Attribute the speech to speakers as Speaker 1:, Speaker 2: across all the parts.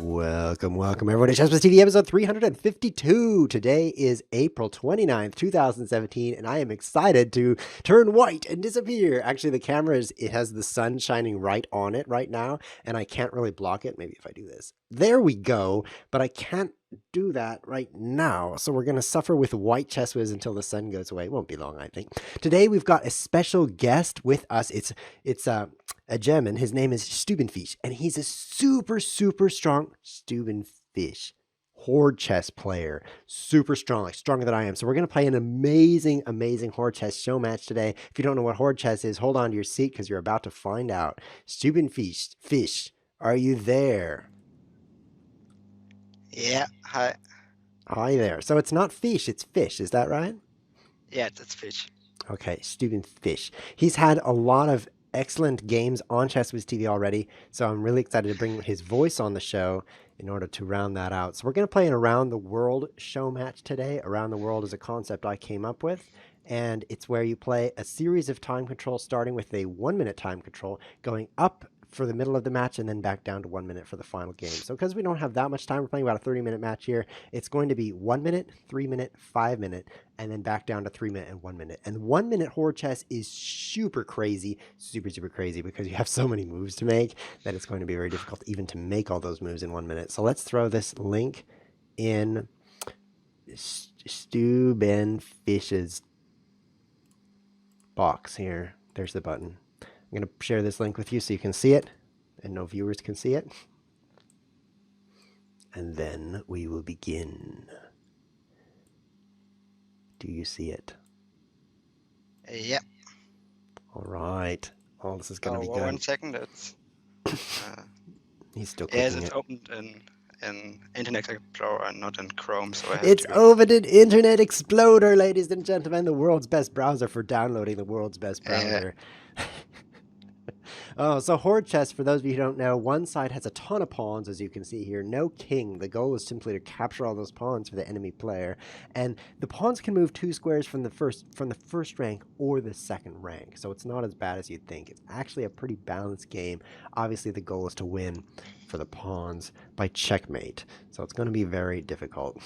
Speaker 1: Welcome everyone to Showmatch TV episode 352. Today is April 29th, 2017, and I am excited to turn white and disappear. Actually, the camera it has the sun shining right on it right now, and I can't really block it. Maybe if I do this. There we go, but I can't do that right now. So we're going to suffer with white chest whiz until the sun goes away. It won't be long, I think. Today we've got a special guest with us. It's a German. His name is Stubenfisch, and he's a super strong Stubenfisch Horde chess player. Super strong, like stronger than I am. So we're going to play an amazing Horde chess show match today. If you don't know what Horde chess is, hold on to your seat because you're about to find out. Stubenfisch, are you there?
Speaker 2: Yeah, hi.
Speaker 1: Hi there. So it's not fish, it's fish. Is that right?
Speaker 2: Yeah, that's fish.
Speaker 1: Okay, Stubenfisch. He's had a lot of excellent games on Chess TV already, so I'm really excited to bring his voice on the show in order to round that out. So we're going to play an Around the World show match today. Around the World is a concept I came up with, and it's where you play a series of time controls starting with a 1-minute time control, going up for the middle of the match and then back down to 1 minute for the final game. So because we don't have that much time, we're playing about a 30-minute match here. It's going to be 1 minute, 3 minute, 5 minute, and then back down to 3 minute and 1 minute. And 1 minute Horde chess is super crazy because you have so many moves to make that it's going to be very difficult even to make all those moves in 1 minute. So let's throw this link in Stubenfisch's box here. There's the button. I'm going to share this link with you so you can see it and no viewers can see it. And then we will begin. Do you see it?
Speaker 2: Yeah.
Speaker 1: All right. Oh, this is going to be good.
Speaker 2: 1 second. It's
Speaker 1: he's still
Speaker 2: yes,
Speaker 1: clicking
Speaker 2: it's
Speaker 1: it.
Speaker 2: opened in Internet Explorer and not in Chrome, so I have
Speaker 1: It's
Speaker 2: to.
Speaker 1: opened in Internet Explorer, ladies and gentlemen, the world's best browser for downloading the world's best browser. Oh, so Horde chess, for those of you who don't know, one side has a ton of pawns, as you can see here. No king. The goal is simply to capture all those pawns for the enemy player. And the pawns can move 2 squares from the first rank or the second rank. So it's not as bad as you'd think. It's actually a pretty balanced game. Obviously, the goal is to win for the pawns by checkmate. So it's going to be very difficult.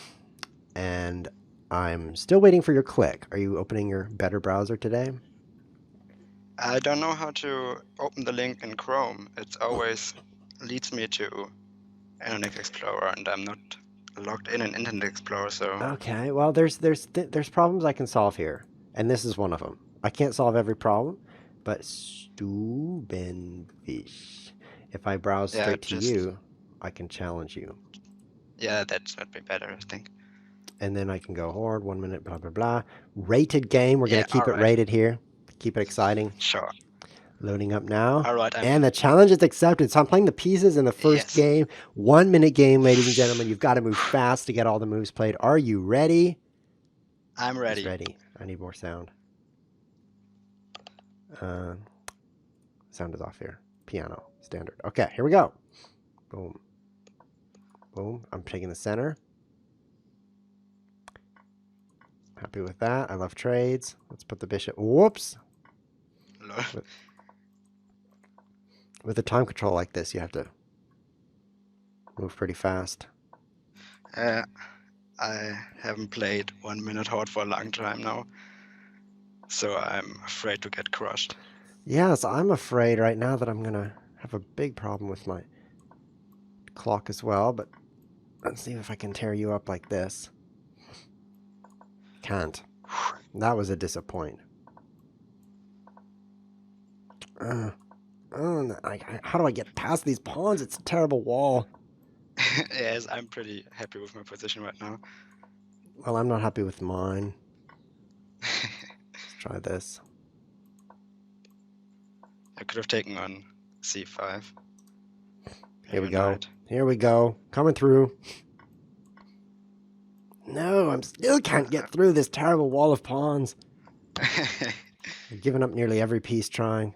Speaker 1: And I'm still waiting for your click. Are you opening your better browser today?
Speaker 2: I don't know how to open the link in Chrome. It always leads me to Internet Explorer, and I'm not logged in Internet Explorer, so.
Speaker 1: Okay, well, there's problems I can solve here, and this is one of them. I can't solve every problem, but Stubenfisch. If I browse straight to you, I can challenge you.
Speaker 2: Yeah, that would be better, I think.
Speaker 1: And then I can go Horde, 1 minute, blah, blah, blah. Rated game. We're going to keep it rated here. Keep it exciting.
Speaker 2: Sure.
Speaker 1: Loading up now.
Speaker 2: All right.
Speaker 1: And the challenge is accepted. So I'm playing the pieces in the first game. 1 minute game, ladies and gentlemen. You've got to move fast to get all the moves played. Are you ready?
Speaker 2: I'm ready.
Speaker 1: He's ready. I need more sound. Sound is off here. Piano. Standard. Okay, here we go. Boom. Boom. I'm taking the center. Happy with that. I love trades. Let's put the bishop. Whoops. With a time control like this, you have to move pretty fast.
Speaker 2: I haven't played 1 minute Horde for a long time now, so I'm afraid to get crushed.
Speaker 1: Yes, I'm afraid right now that I'm going to have a big problem with my clock as well, but let's see if I can tear you up like this. Can't. That was a disappoint. How do I get past these pawns? It's a terrible wall.
Speaker 2: Yes, I'm pretty happy with my position right now.
Speaker 1: Well, I'm not happy with mine. Let's try this.
Speaker 2: I could have taken on c5.
Speaker 1: Here we go. Here we go. Coming through. No, I'm still can't get through this terrible wall of pawns. I've given up nearly every piece trying.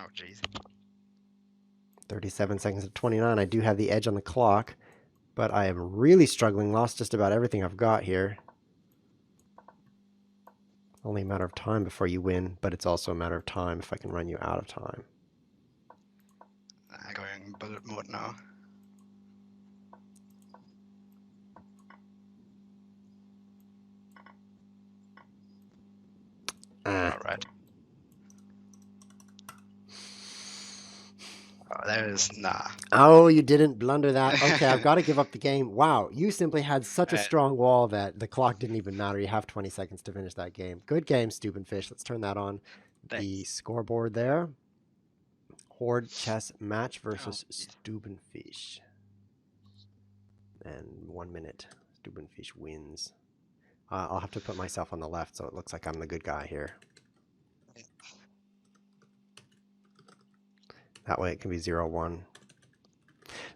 Speaker 2: Oh, jeez.
Speaker 1: 37 seconds to 29. I do have the edge on the clock, but I am really struggling. Lost just about everything I've got here. Only a matter of time before you win, but it's also a matter of time if I can run you out of time.
Speaker 2: using bullet mode now. All right. Oh, there is nah.
Speaker 1: Oh, you didn't blunder that. Okay, I've got to give up the game. Wow, you simply had such a
Speaker 2: Uh,
Speaker 1: strong wall that the clock didn't even matter. You have 20 seconds to finish that game. Good game, Stubenfisch. Let's turn that on the
Speaker 2: thanks.
Speaker 1: scoreboard there. Horde chess match
Speaker 2: Oh,
Speaker 1: versus
Speaker 2: geez.
Speaker 1: Stubenfisch. And 1 minute. Stubenfisch wins. I'll have to put myself on the left so it looks like I'm the good guy here. That way it can be 0-1.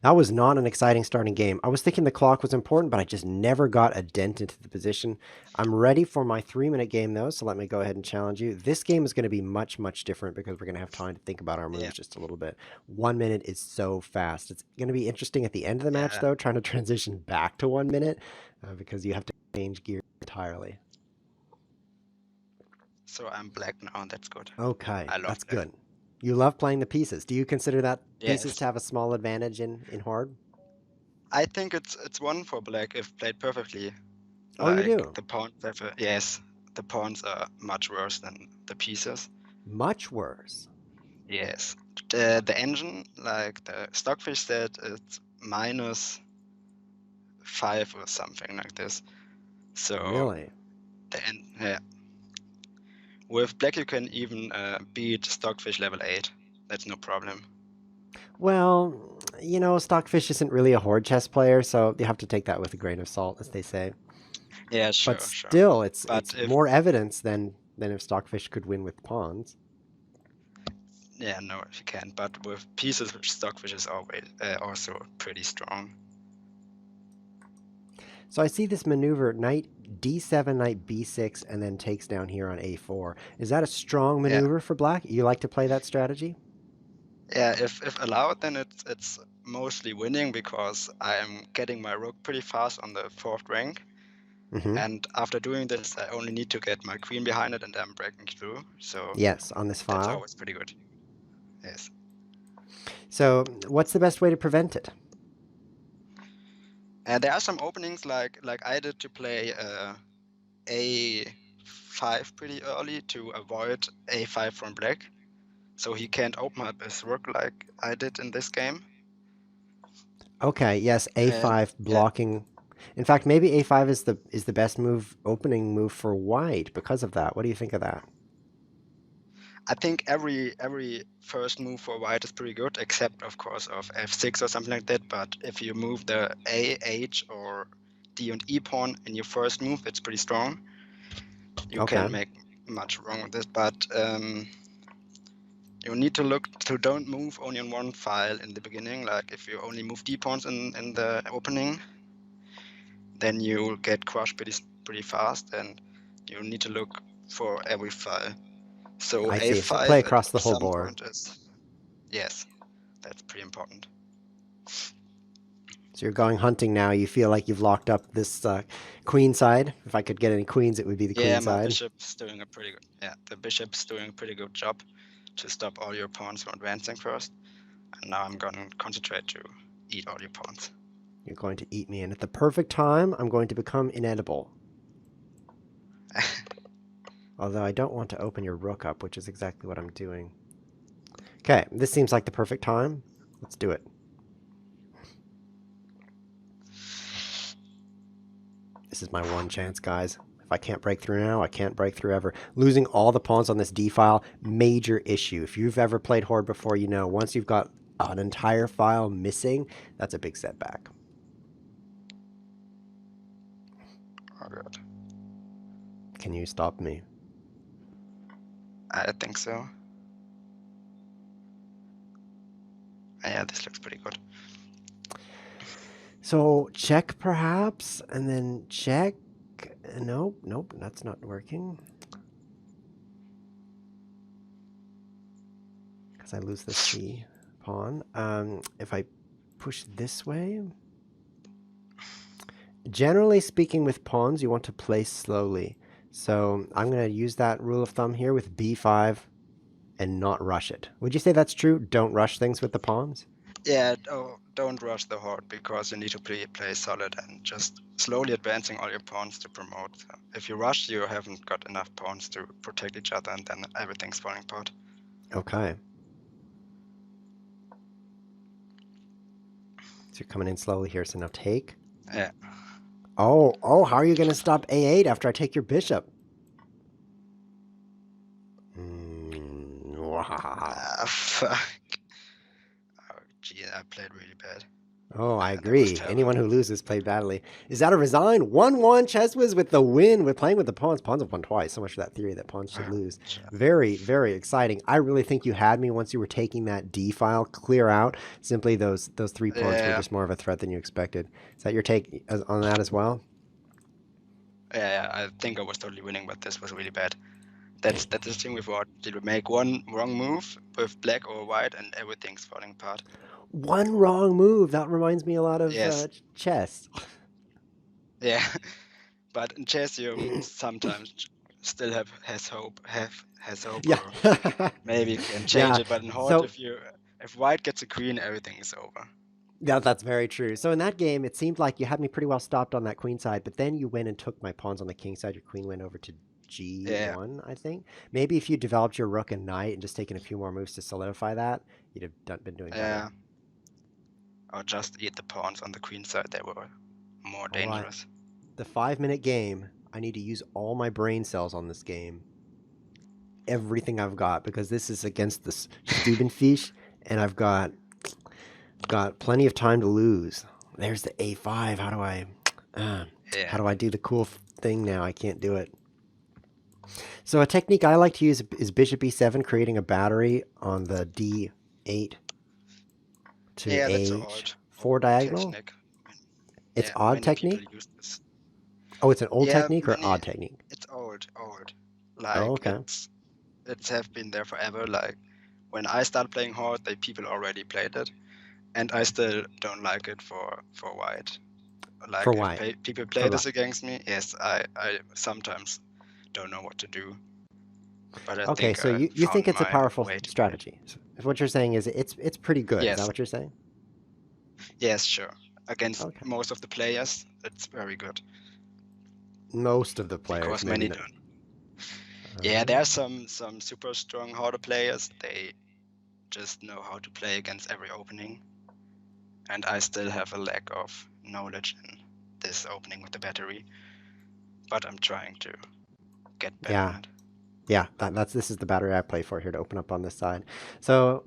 Speaker 1: That was not an exciting starting game. I was thinking the clock was important, but I just never got a dent into the position. I'm ready for my 3-minute game, though, so let me go ahead and challenge you. This game is going to be much, much different because we're going to have time to think about our
Speaker 2: Yeah,
Speaker 1: moves just a little bit. 1 minute is so fast. It's going to be interesting at the end of the match,
Speaker 2: yeah.
Speaker 1: though, trying to transition back to 1 minute because you have to change gear entirely.
Speaker 2: So I'm black now. That's good.
Speaker 1: Okay,
Speaker 2: I love
Speaker 1: that's
Speaker 2: black.
Speaker 1: good. You love playing the pieces. Do you consider that pieces to
Speaker 2: Yes.
Speaker 1: have a small advantage in Horde?
Speaker 2: I think it's one for black if played perfectly.
Speaker 1: Oh, you
Speaker 2: Like
Speaker 1: do?
Speaker 2: the pawns have a, yes, the pawns are much worse than the pieces.
Speaker 1: Much worse.
Speaker 2: Yes. The engine, like the Stockfish said, it's -5 or something like this. So
Speaker 1: Really?
Speaker 2: yeah. With black you can even beat Stockfish level 8. That's no problem.
Speaker 1: Well, you know, Stockfish isn't really a horde chess player, so you have to take that with a grain of salt, as they say.
Speaker 2: Yeah,
Speaker 1: But
Speaker 2: sure, sure.
Speaker 1: still, it's
Speaker 2: But
Speaker 1: it's
Speaker 2: if
Speaker 1: more evidence than if Stockfish could win with pawns.
Speaker 2: yeah, no, if you can. But with pieces, Stockfish is always also pretty strong.
Speaker 1: So I see this maneuver, knight d7, knight b6, and then takes down here on a4. Is that a strong
Speaker 2: Yeah,
Speaker 1: maneuver for black? You like to play that strategy?
Speaker 2: yeah. If allowed, then it's mostly winning because I am getting my rook pretty fast on the 4th rank.
Speaker 1: Mm-hmm.
Speaker 2: And after doing this, I only need to get my queen behind it, and I'm breaking through. So
Speaker 1: Yes, on this
Speaker 2: that's
Speaker 1: file.
Speaker 2: always pretty good. Yes.
Speaker 1: So what's the best way to prevent it?
Speaker 2: And there are some openings like I did to play a5 pretty early to avoid a5 from black, so he can't open up his rook like I did in this game.
Speaker 1: Okay, yes,
Speaker 2: And
Speaker 1: a5
Speaker 2: yeah,
Speaker 1: blocking. In fact, maybe a5 is the best move, opening move for white because of that. What do you think of that?
Speaker 2: I think every first move for white is pretty good, except of course of f6 or something like that. But if you move the a, h, or d and e pawn in your first move, it's pretty strong. You
Speaker 1: Okay,
Speaker 2: can't make much wrong with this, but you need to look to don't move only on one file in the beginning. Like if you only move d pawns in the opening, then you'll get crushed pretty fast, and you need to look for every file. So
Speaker 1: I see. So play
Speaker 2: a5 at
Speaker 1: across the whole
Speaker 2: some
Speaker 1: board.
Speaker 2: point is yes, that's pretty important.
Speaker 1: So you're going hunting now. You feel like you've locked up this queen side. If I could get any queens, it would be the
Speaker 2: Yeah,
Speaker 1: queen
Speaker 2: my
Speaker 1: side.
Speaker 2: bishop's doing a pretty good. Yeah, the bishop's doing a pretty good job to stop all your pawns from advancing first. And now I'm gonna concentrate to eat all your pawns.
Speaker 1: You're going to eat me, and at the perfect time, I'm going to become inedible. Although I don't want to open your rook up, which is exactly what I'm doing. Okay, this seems like the perfect time. Let's do it. This is my one chance, guys. If I can't break through now, I can't break through ever. Losing all the pawns on this D file, major issue. If you've ever played Horde before, you know once you've got an entire file missing, that's a big setback.
Speaker 2: Oh god,
Speaker 1: Can you stop me?
Speaker 2: I think so. Yeah, this looks pretty good.
Speaker 1: So check perhaps, and then check. Nope, nope, that's not working. Because I lose the C pawn. If I push this way, generally speaking with pawns, you want to play slowly. So I'm going to use that rule of thumb here with b5 and not rush it. Would you say that's true? Don't rush things with the pawns?
Speaker 2: Yeah, don't rush the horde because you need to play solid and just slowly advancing all your pawns to promote. So if you rush, you haven't got enough pawns to protect each other, and then everything's falling apart.
Speaker 1: Okay. So you're coming in slowly here, so now take.
Speaker 2: Yeah.
Speaker 1: Oh, how are you going to stop A8 after I take your bishop? Wow.
Speaker 2: Fuck. Oh, gee, I played really bad.
Speaker 1: Oh, I
Speaker 2: That was
Speaker 1: agree.
Speaker 2: terrible.
Speaker 1: Anyone who loses played badly. Is that a resign? 1-1 Cheswiz with the win with playing with the pawns. Pawns have won twice. So much for that theory that pawns should lose. Very, very exciting. I really think you had me once you were taking that D file clear out. Simply those three pawns were
Speaker 2: Yeah,
Speaker 1: just more of a threat than you expected. Is that your take on that as well?
Speaker 2: yeah, I think I was totally winning, but this was really bad. That's the thing with what did we make one wrong move with black or white and everything's falling apart.
Speaker 1: One wrong move. That reminds me a lot of
Speaker 2: Yes,
Speaker 1: chess.
Speaker 2: yeah, but in chess you sometimes still has hope,
Speaker 1: Yeah.
Speaker 2: or maybe you can change
Speaker 1: Yeah.
Speaker 2: it. But in Horde,
Speaker 1: So
Speaker 2: if white gets a queen, everything is over.
Speaker 1: yeah, that's very true. So in that game, it seemed like you had me pretty well stopped on that queen side, but then you went and took my pawns on the king side. Your queen went over to
Speaker 2: Yeah,
Speaker 1: G1, I think. Maybe if you developed your rook and knight and just taken a few more moves to solidify that, you'd have been doing better.
Speaker 2: yeah, or just eat the pawns on the queen side. They were more
Speaker 1: All right,
Speaker 2: dangerous.
Speaker 1: the 5-minute game. I need to use all my brain cells on this game, everything I've got, because this is against the Stubenfisch, and I've got plenty of time to lose. There's the A5. Uh,
Speaker 2: Yeah,
Speaker 1: how do I do the cool thing now? I can't do it. So a technique I like to use is bishop e7, creating a battery on the d8 to
Speaker 2: yeah, that's an
Speaker 1: h4
Speaker 2: old
Speaker 1: diagonal.
Speaker 2: technique.
Speaker 1: It's
Speaker 2: Yeah,
Speaker 1: odd
Speaker 2: many people
Speaker 1: technique.
Speaker 2: use this.
Speaker 1: Oh, it's an old
Speaker 2: Yeah,
Speaker 1: technique or
Speaker 2: many.
Speaker 1: odd technique?
Speaker 2: It's old.
Speaker 1: Oh,
Speaker 2: Like
Speaker 1: okay.
Speaker 2: it's have been there forever. Like when I started playing Horde, they people already played it, and I still don't like it for white.
Speaker 1: For
Speaker 2: Like if
Speaker 1: white.
Speaker 2: people play
Speaker 1: For
Speaker 2: this against me, yes, I sometimes don't know what to do, but I
Speaker 1: okay,
Speaker 2: think
Speaker 1: so
Speaker 2: I
Speaker 1: you think
Speaker 2: found
Speaker 1: it's a
Speaker 2: my
Speaker 1: powerful
Speaker 2: way to play it.
Speaker 1: strategy. So if what you're saying is it's pretty good. Is that
Speaker 2: Yes,
Speaker 1: what you're saying?
Speaker 2: yes, sure. Against
Speaker 1: Okay.
Speaker 2: most of the players, it's very good
Speaker 1: Most of the players,
Speaker 2: because
Speaker 1: maybe
Speaker 2: many
Speaker 1: not.
Speaker 2: don't. Yeah, there are
Speaker 1: Uh,
Speaker 2: some super strong Horde players. They just know how to play against every opening, and I still have a lack of knowledge in this opening with the battery, but I'm trying to get better on
Speaker 1: yeah.
Speaker 2: it.
Speaker 1: Yeah, this is the battery I play for here to open up on this side. So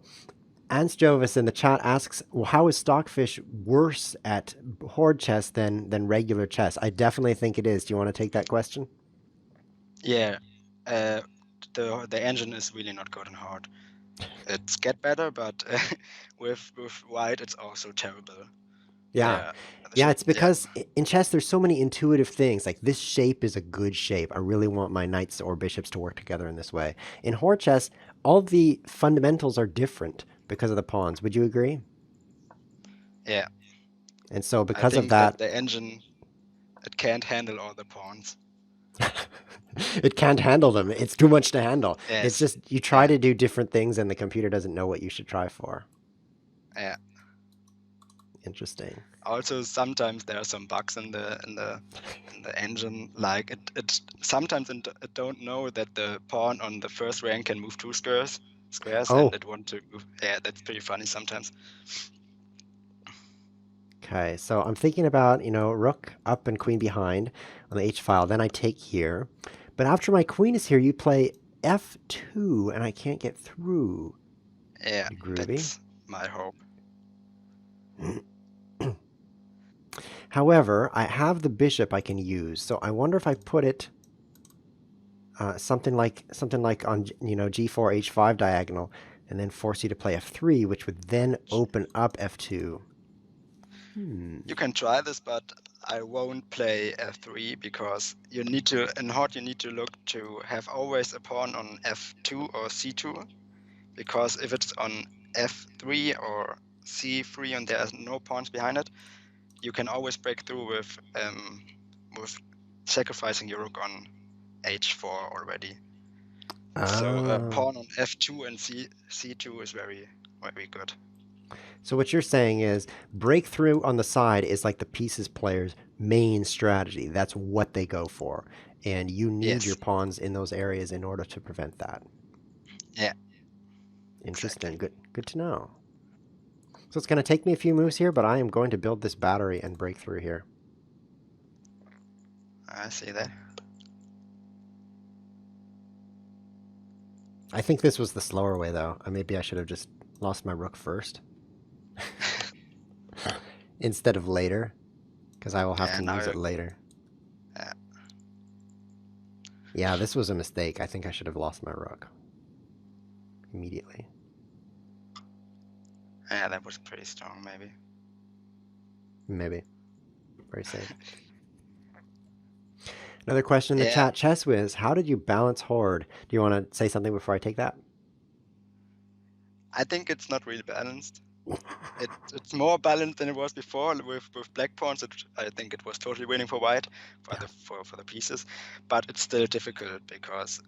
Speaker 1: Ans Jovis in the chat asks, well, how is Stockfish worse at horde chess than regular chess? I definitely think it is. Do you want to take that question?
Speaker 2: Yeah, uh, the engine is really not good and hard. It's get better, but with white, it's also terrible.
Speaker 1: Yeah.
Speaker 2: There,
Speaker 1: Yeah, it's
Speaker 2: yeah,
Speaker 1: because in chess there's so many intuitive things. Like this shape is a good shape. I really want my knights or bishops to work together in this way. In horde chess, all the fundamentals are different because of the pawns. Would you agree?
Speaker 2: yeah.
Speaker 1: And so
Speaker 2: I
Speaker 1: because of
Speaker 2: think that
Speaker 1: that,
Speaker 2: the engine it can't handle all the pawns.
Speaker 1: it can't handle them. It's too much to handle. It's
Speaker 2: Yes,
Speaker 1: just you try
Speaker 2: yeah,
Speaker 1: to do different things and the computer doesn't know what you should try for.
Speaker 2: yeah.
Speaker 1: Interesting.
Speaker 2: Also, sometimes there are some bugs in the engine. Like it sometimes it don't know that the pawn on the first rank can move two squares, and
Speaker 1: Oh,
Speaker 2: it want to move. Yeah, that's pretty funny sometimes.
Speaker 1: okay. So I'm thinking about, rook up and queen behind on the H file. Then I take here. But after my queen is here, you play F2 and I can't get through.
Speaker 2: Yeah,
Speaker 1: Pretty groovy.
Speaker 2: that's my hope.
Speaker 1: However, I have the bishop I can use. So I wonder if I put it something like on G4 H5 diagonal and then force you to play F3, which would then open up F2. Hmm.
Speaker 2: You can try this, but I won't play f3 because you need to in Horde you need to look to have always a pawn on f2 or c2, because if it's on f3 or c3 and there are no pawns behind it, you can always break through with sacrificing your rook on h4 already. So a
Speaker 1: Ah.
Speaker 2: pawn on f2 and c2 is very very good.
Speaker 1: So what you're saying is breakthrough on the side is like the pieces player's main strategy. That's what they go for. And you need your
Speaker 2: Yes.
Speaker 1: pawns in those areas in order to prevent that.
Speaker 2: Yeah.
Speaker 1: Interesting.
Speaker 2: Exactly.
Speaker 1: Good to know. So it's going to take me a few moves here, but I am going to build this battery and break through here.
Speaker 2: I see that.
Speaker 1: I think this was the slower way, though. Maybe I should have just lost my rook first instead of later, because I will have
Speaker 2: Yeah.
Speaker 1: to
Speaker 2: Now
Speaker 1: use it
Speaker 2: you.
Speaker 1: later.
Speaker 2: Yeah.
Speaker 1: Yeah, this was a mistake. I think I should have lost my rook immediately.
Speaker 2: Yeah. That was pretty strong, maybe.
Speaker 1: Maybe. Very safe. Another question in the
Speaker 2: Yeah.
Speaker 1: chat, ChessWiz, how did you balance Horde? Do you want to say something before I take that?
Speaker 2: I think it's not really balanced. It's more balanced than it was before with black pawns. I think it was totally winning for white for
Speaker 1: Yeah.
Speaker 2: the pieces, but it's still difficult because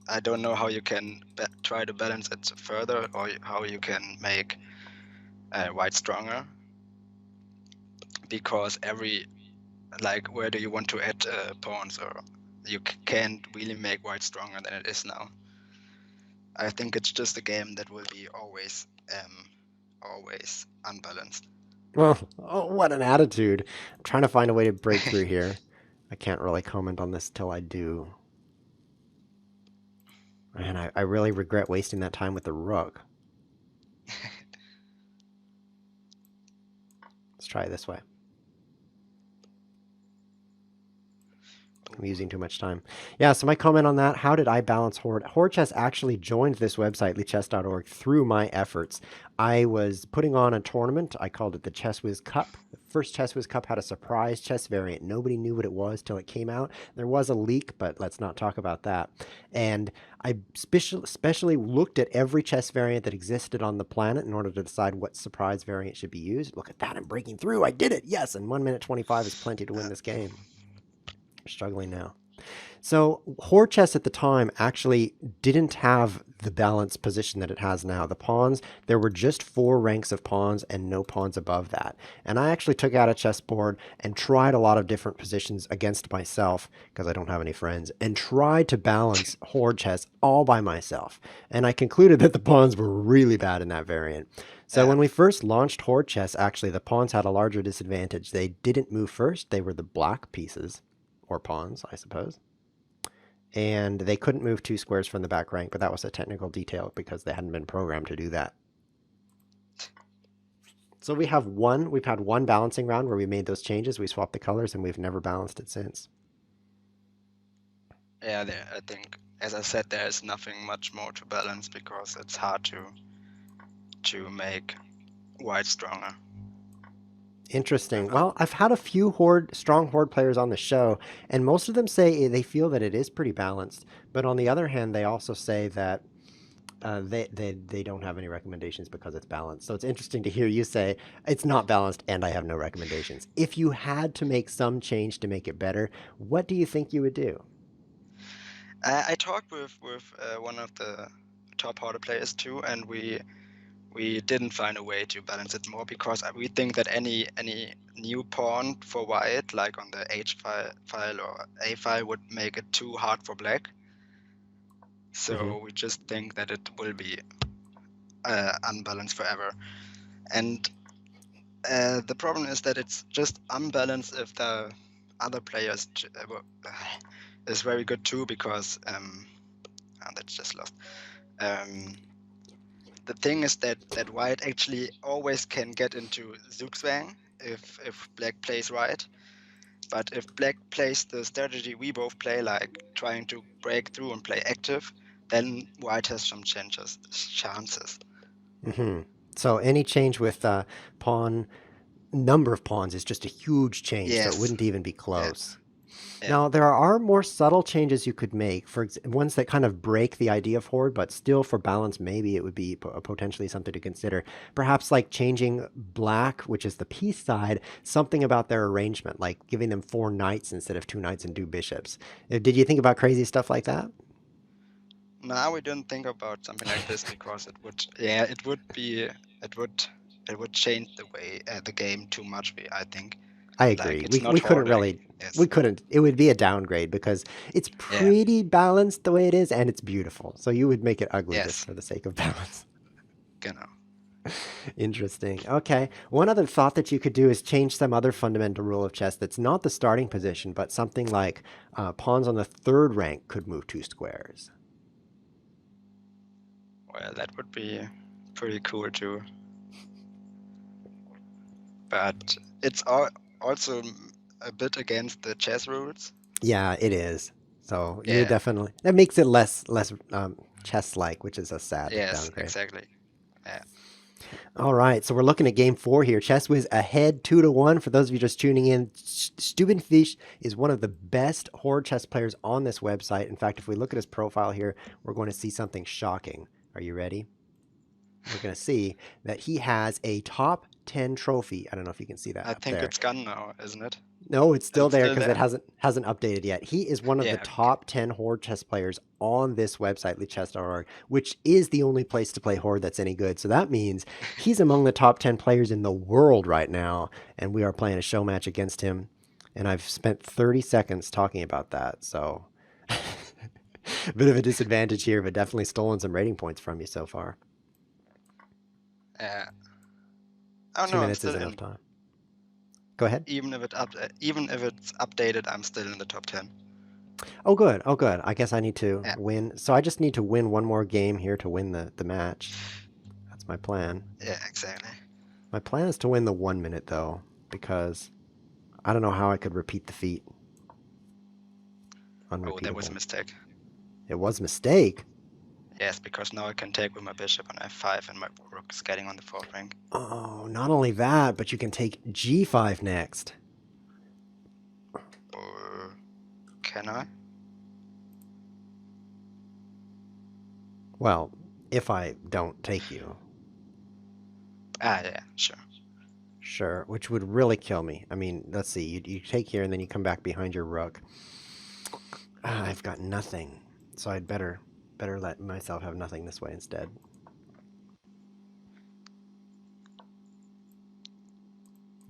Speaker 2: I don't know how you can try to balance it further, or how you can make white stronger, because every, like, where do you want to add pawns, or you can't really make white stronger than it is now. I think it's just a game that will be always unbalanced.
Speaker 1: Well, oh, what an attitude. I'm trying to find a way to break through here. I can't really comment on this till I do. And I really regret wasting that time with the rook. Let's try it this way. I'm using too much time. Yeah, so my comment on that, how did I balance Horde? Horde Chess actually joined this website, lichess.org, through my efforts. I was putting on a tournament. I called it the Chess Whiz Cup. The first Chess Whiz Cup had a surprise chess variant. Nobody knew what it was till it came out. There was a leak, but let's not talk about that. And I specially looked at every chess variant that existed on the planet in order to decide what surprise variant should be used. Look at that, I'm breaking through. I did it. Yes, and 1 minute 25 is plenty to win this game. Struggling now. So Horde chess at the time actually didn't have the balanced position that it has now. The pawns, there were just 4 ranks of pawns and no pawns above that. And I actually took out a chessboard and tried a lot of different positions against myself, because I don't have any friends, and tried to balance Horde chess all by myself. And I concluded that the pawns were really bad in that variant. So
Speaker 2: Yeah.
Speaker 1: when we first launched Horde chess, actually the pawns had a larger disadvantage. They didn't move first. They were the black pieces, or pawns, I suppose, and they couldn't move 2 squares from the back rank, but that was a technical detail because they hadn't been programmed to do that. So we've had one balancing round where we made those changes, we swapped the colors, and we've never balanced it since.
Speaker 2: Yeah, I think, as I said, there is nothing much more to balance because it's hard to make white stronger.
Speaker 1: Interesting. Well, I've had a few strong Horde players on the show, and most of them say they feel that it is pretty balanced. But on the other hand, they also say that they don't have any recommendations because it's balanced. So it's interesting to hear you say it's not balanced and I have no recommendations. If you had to make some change to make it better, what do you think you would do?
Speaker 2: I talked with one of the top Horde players too, and we didn't find a way to balance it more, because we think that any new pawn for white, like on the H file or A file, would make it too hard for black. So
Speaker 1: Mm-hmm.
Speaker 2: we just think that it will be unbalanced forever. And the problem is that it's just unbalanced if the other players is very good too, because that's just lost. The thing is that white actually always can get into Zugzwang if black plays right. But if black plays the strategy we both play, like trying to break through and play active, then white has some chances.
Speaker 1: Mm-hmm. So any change with pawn number of pawns is just a huge change, so it
Speaker 2: Yes.
Speaker 1: wouldn't even be
Speaker 2: Yeah.
Speaker 1: close.
Speaker 2: Yeah.
Speaker 1: Now, there are more subtle changes you could make, ones that kind of break the idea of Horde, but still for balance, maybe it would be potentially something to consider. Perhaps like changing black, which is the peace side, something about their arrangement, like giving them 4 knights instead of 2 knights and 2 bishops. Did you think about crazy stuff like that?
Speaker 2: Now we didn't think about something like this, because it would, yeah, it would it would change the way the game too much. I think,
Speaker 1: I
Speaker 2: like
Speaker 1: agree.
Speaker 2: it's not
Speaker 1: We couldn't
Speaker 2: Horde.
Speaker 1: really we
Speaker 2: Yes,
Speaker 1: couldn't it would be a downgrade because it's
Speaker 2: yeah,
Speaker 1: pretty balanced the way it is and it's beautiful. So you would make it ugly just
Speaker 2: yes,
Speaker 1: for the sake of balance.
Speaker 2: genau.
Speaker 1: Interesting. Okay. One other thought that you could do is change some other fundamental rule of chess that's not the starting position, but something like pawns on the third rank could move 2 squares.
Speaker 2: Well, that would be pretty cool too. But it's also a bit against the chess rules.
Speaker 1: Yeah, it is. So you would
Speaker 2: Yeah,
Speaker 1: definitely that makes it less chess-like, which is a sad
Speaker 2: yes,
Speaker 1: downgrade.
Speaker 2: exactly. Yeah.
Speaker 1: All right, so we're looking at game 4 here. Chess Whiz ahead 2-1. For those of you just tuning in, Stubenfisch is one of the best Horde chess players on this website. In fact, if we look at his profile here, we're going to see something shocking. Are you ready? We're going to see that he has a top 10 trophy. I don't know if you can see that
Speaker 2: I
Speaker 1: up
Speaker 2: think
Speaker 1: there.
Speaker 2: it's gone now, isn't it?
Speaker 1: No, it's
Speaker 2: Is
Speaker 1: still
Speaker 2: it
Speaker 1: there
Speaker 2: still
Speaker 1: because it
Speaker 2: there?
Speaker 1: hasn't updated yet. He is one of the
Speaker 2: Yeah, okay.
Speaker 1: top 10 Horde chess players on this website, lichess.org, which is the only place to play Horde that's any good. So that means he's among the top 10 players in the world right now, and we are playing a show match against him. And I've spent 30 seconds talking about that, so a bit of a disadvantage here, but definitely stolen some rating points from you so far.
Speaker 2: Yeah. Oh
Speaker 1: Two
Speaker 2: no, I'm
Speaker 1: minutes
Speaker 2: still
Speaker 1: is enough
Speaker 2: in.
Speaker 1: time. Go ahead.
Speaker 2: Even if it's updated, I'm still in the top 10.
Speaker 1: Oh, good. Oh, good. I guess I need to
Speaker 2: Yeah,
Speaker 1: win. So I just need to win one more game here to win the match. That's my plan.
Speaker 2: yeah, exactly.
Speaker 1: My plan is to win the 1 minute, though, because I don't know how I could repeat the feat.
Speaker 2: Oh, that was a
Speaker 1: Unrepeatable.
Speaker 2: mistake.
Speaker 1: It was a mistake.
Speaker 2: Yes, because now I can take with my bishop on f5 and my rook is getting on the fourth rank.
Speaker 1: Oh, not only that, but you can take g5 next.
Speaker 2: Or can I?
Speaker 1: Well, if I don't take you,
Speaker 2: Ah, yeah, sure.
Speaker 1: sure, which would really kill me. I mean, let's see. You take here and then you come back behind your rook. Ah, I've got nothing, so I'd better let myself have nothing this way instead.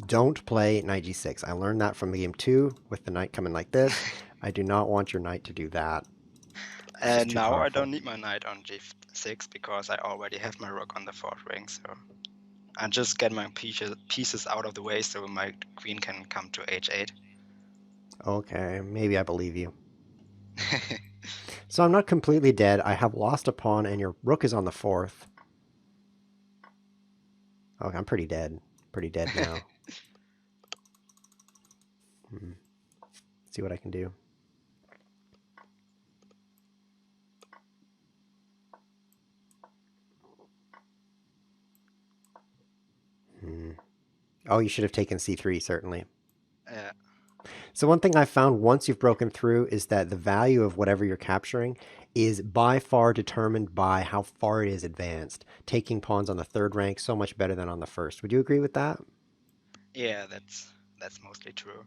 Speaker 1: Don't play knight g6. I learned that from game 2 with the knight coming like this. I do not want your knight to do that. It's just
Speaker 2: And
Speaker 1: too
Speaker 2: now I
Speaker 1: powerful.
Speaker 2: don't need my knight on g6 because I already have my rook on the fourth rank, so I just get my pieces out of the way so my queen can come to h8.
Speaker 1: Okay, maybe I believe you. So I'm not completely dead. I have lost a pawn and your rook is on the fourth. Okay, I'm pretty dead. Pretty dead now. Hmm. See what I can do. Hmm. Oh, you should have taken c3, certainly.
Speaker 2: Yeah.
Speaker 1: So one thing I've found once you've broken through is that the value of whatever you're capturing is by far determined by how far it is advanced. Taking pawns on the third rank so much better than on the first. Would you agree with that?
Speaker 2: Yeah, that's mostly true.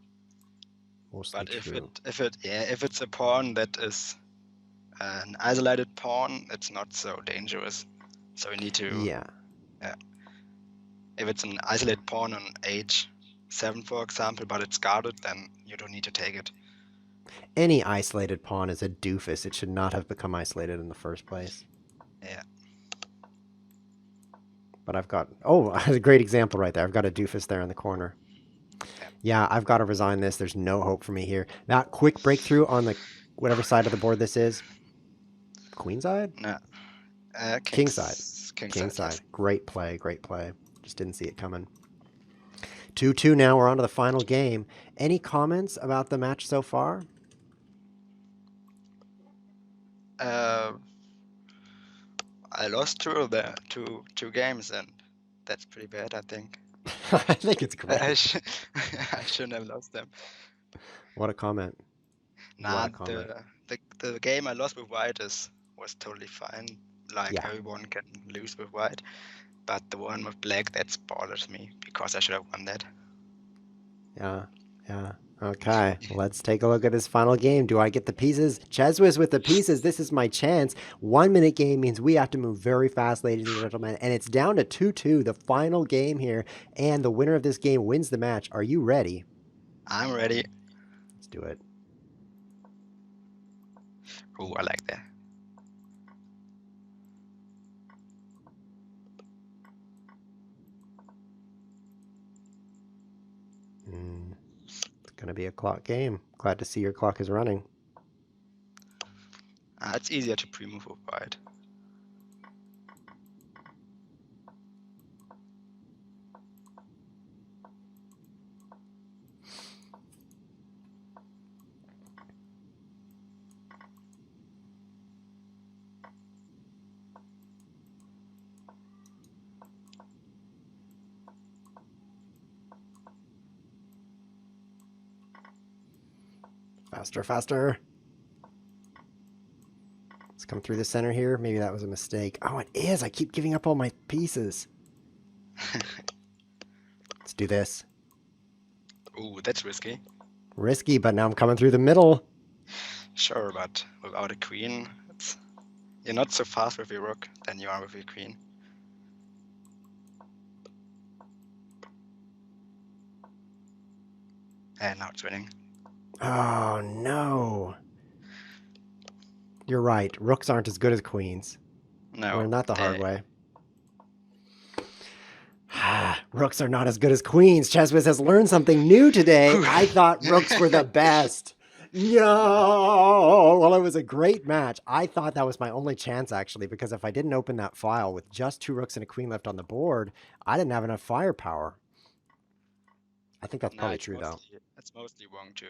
Speaker 1: Mostly
Speaker 2: But
Speaker 1: true.
Speaker 2: if it's a pawn that is an isolated pawn, it's not so dangerous. So you need to,
Speaker 1: Yeah.
Speaker 2: uh, if it's an isolated pawn on h7, for example, but it's guarded, then you don't need to take it.
Speaker 1: Any isolated pawn is a doofus. It should not have become isolated in the first place.
Speaker 2: Yeah.
Speaker 1: But I've got, oh, a great example right there. I've got a doofus there in the corner.
Speaker 2: Yeah.
Speaker 1: Yeah, I've got to resign this. There's no hope for me here. That quick breakthrough on the whatever side of the board this is. Queen side?
Speaker 2: No.
Speaker 1: King side.
Speaker 2: King
Speaker 1: King
Speaker 2: side,
Speaker 1: side.
Speaker 2: yes.
Speaker 1: Great play. Great play. Just didn't see it coming. 2-2 now. We're on to the final game. Any comments about the match so far?
Speaker 2: Uh, I lost two games, and that's pretty bad, I think.
Speaker 1: I think it's
Speaker 2: I,
Speaker 1: great.
Speaker 2: sh- I shouldn't have lost them.
Speaker 1: What a comment. What
Speaker 2: Nah,
Speaker 1: a comment.
Speaker 2: the game I lost with white was totally fine. Like
Speaker 1: Yeah.
Speaker 2: everyone can lose with white, but the one with black that bothers me because I should have won that.
Speaker 1: Yeah. Yeah. Okay, let's take a look at this final game. Do I get the pieces? Cheswiz with the pieces. This is my chance. 1 minute game means we have to move very fast, ladies and gentlemen. And it's down to 2-2, the final game here. And the winner of this game wins the match. Are you ready?
Speaker 2: I'm ready.
Speaker 1: Let's do it.
Speaker 2: Oh, I like that.
Speaker 1: It's going to be a clock game. Glad to see your clock is running.
Speaker 2: It's easier to pre-move a white.
Speaker 1: Faster, faster. Let's come through the center here. Maybe that was a mistake. Oh, it is. I keep giving up all my pieces. Let's do this.
Speaker 2: Ooh, that's risky.
Speaker 1: Risky, but now I'm coming through the middle.
Speaker 2: Sure, but without a queen, you're not so fast with your rook than you are with your queen. And now it's winning.
Speaker 1: Oh, no. You're right. Rooks aren't as good as queens.
Speaker 2: No,
Speaker 1: Learned that the hard way. Rooks are not as good as queens. Cheswiz has learned something new today. I thought rooks were the best. No. Well, it was a great match. I thought that was my only chance, actually, because if I didn't open that file with just 2 rooks and a queen left on the board, I didn't have enough firepower. I think that's probably true, though.
Speaker 2: It's mostly wrong to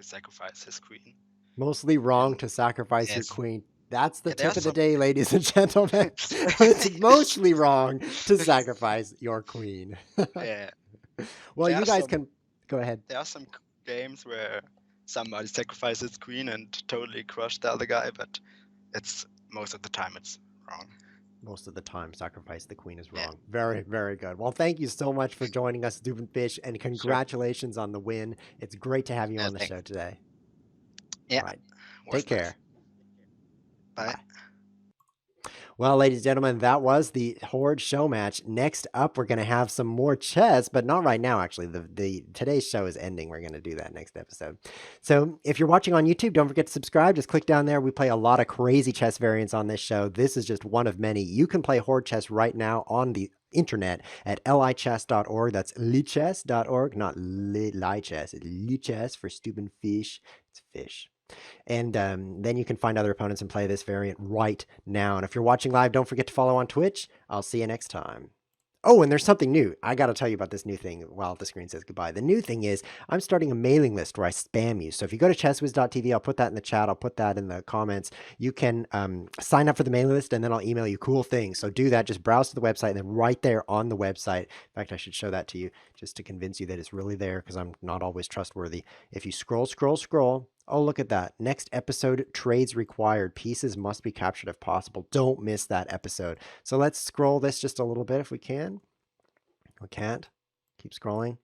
Speaker 2: sacrifice his queen.
Speaker 1: Mostly wrong to sacrifice your queen. That's the tip of the day, ladies and gentlemen. It's mostly wrong to sacrifice your queen.
Speaker 2: Yeah.
Speaker 1: Well, you guys can go ahead.
Speaker 2: There are some games where somebody sacrifices queen and totally crushed the other guy, but it's most of the time it's wrong.
Speaker 1: Most of the time, sacrifice the queen is wrong. Yeah. Very, very good. Well, thank you so much for joining us, Stubenfisch, and congratulations on the win. It's great to have you on the show today.
Speaker 2: Yeah.
Speaker 1: All right. Take care.
Speaker 2: Bye.
Speaker 1: Bye. Well, ladies and gentlemen, that was the Horde show match. Next up, we're going to have some more chess, but not right now, actually. Today's show is ending. We're going to do that next episode. So if you're watching on YouTube, don't forget to subscribe. Just click down there. We play a lot of crazy chess variants on this show. This is just one of many. You can play Horde chess right now on the internet at lichess.org. That's lichess.org, not lichess. It's lichess for Stubenfisch. It's fish. And then you can find other opponents and play this variant right now. And if you're watching live, don't forget to follow on Twitch. I'll see you next time. Oh, and there's something new. I got to tell you about this new thing while the screen says goodbye. The new thing is I'm starting a mailing list where I spam you. So if you go to chesswiz.tv, I'll put that in the chat. I'll put that in the comments. You can sign up for the mailing list, and then I'll email you cool things. So do that. Just browse to the website, and then right there on the website. In fact, I should show that to you just to convince you that it's really there, because I'm not always trustworthy. If you scroll, scroll, scroll. Oh, look at that. Next episode, trades required. Pieces must be captured if possible. Don't miss that episode. So let's scroll this just a little bit if we can. We can't. Keep scrolling.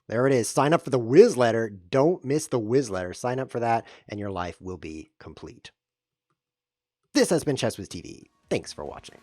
Speaker 1: There it is. Sign up for the Wiz letter. Don't miss the Wiz letter. Sign up for that, and your life will be complete. This has been Chesswiz TV. Thanks for watching.